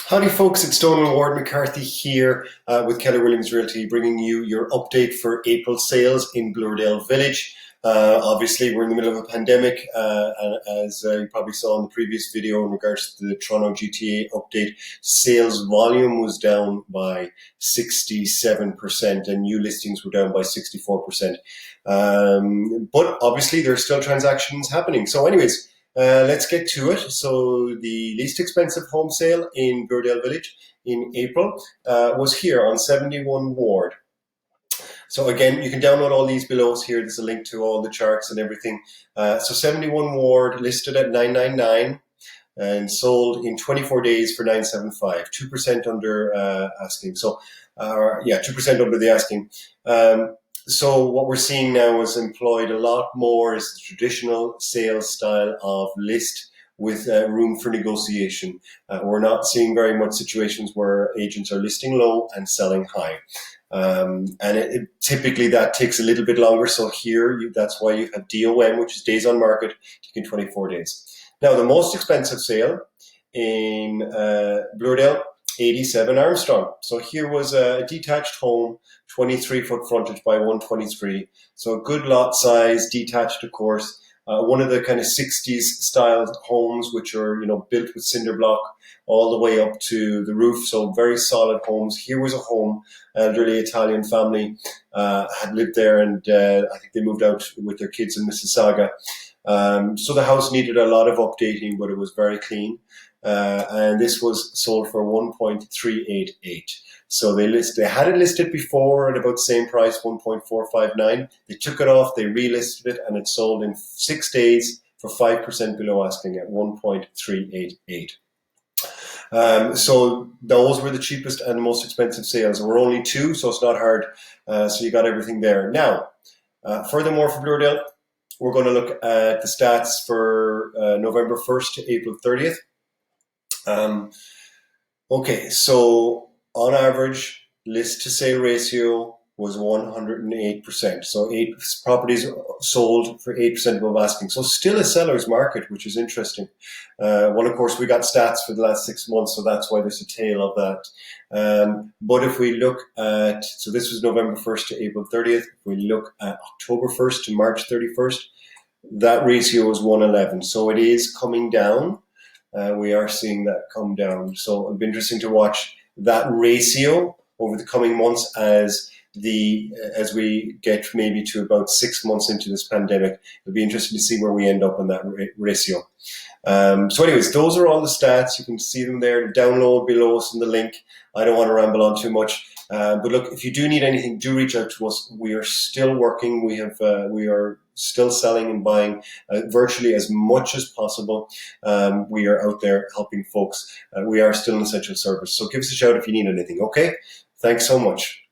Howdy folks, it's Donal McCarthy here with Keller Williams Realty, bringing you your update for April sales in Bloordale Village. Obviously we're in the middle of a pandemic, as you probably saw in the previous video in regards to the Toronto GTA update. Sales volume was down by 67% and new listings were down by 64%. But obviously there's still transactions happening. So anyways, let's get to it. So the least expensive home sale in Bloordale Village in April was here on 71 Ward. So again, you can download all these below here. There's a link to all the charts and everything. So 71 Ward listed at 999 and sold in 24 days for 975, 2% under asking. So 2% under the asking. So what we're seeing now is employed a lot more is the traditional sales style of list with room for negotiation. We're not seeing very much situations where agents are listing low and selling high. And typically that takes a little bit longer. So here, that's why you have DOM, which is days on market, taking 24 days. Now, the most expensive sale in Bloordale, 87 Armstrong. So here was a detached home, 23-foot frontage by 123. So a good lot size, detached, of course. One of the kind of 60s style homes, which are, built with cinder block all the way up to the roof. So very solid homes. Here was a home, elderly Italian family had lived there, and I think they moved out with their kids in Mississauga. So the house needed a lot of updating, but it was very clean. And this was sold for 1.388. So they had it listed before at about the same price, 1.459. They took it off, they relisted it, and it sold in 6 days for 5% below asking at 1.388. So those were the cheapest and most expensive sales. There were only two, so it's not hard. So you got everything there. Now, furthermore for Bloordale, we're going to look at the stats for November 1st to April 30th. Okay, so on average, list to sale ratio was 108%. So 8 properties sold for 8% above asking. So still a seller's market, which is interesting. Well, of course, we got stats for the last 6 months, so that's why there's a tail of that. But if we look at, so this was November 1st to April 30th. If we look at October 1st to March 31st, that ratio is 111. So it is coming down. We are seeing that come down. So it'll be interesting to watch that ratio over the coming months as we get maybe to about 6 months into this pandemic. It'll be interesting to see where we end up on that ratio. So anyways, those are all the stats. You can see them there. Download below us in the link. I don't want to ramble on too much. But look, if you do need anything, do reach out to us. We are still working. We are still selling and buying virtually as much as possible. We are out there helping folks. We are still an essential service. So give us a shout if you need anything, okay? Thanks so much.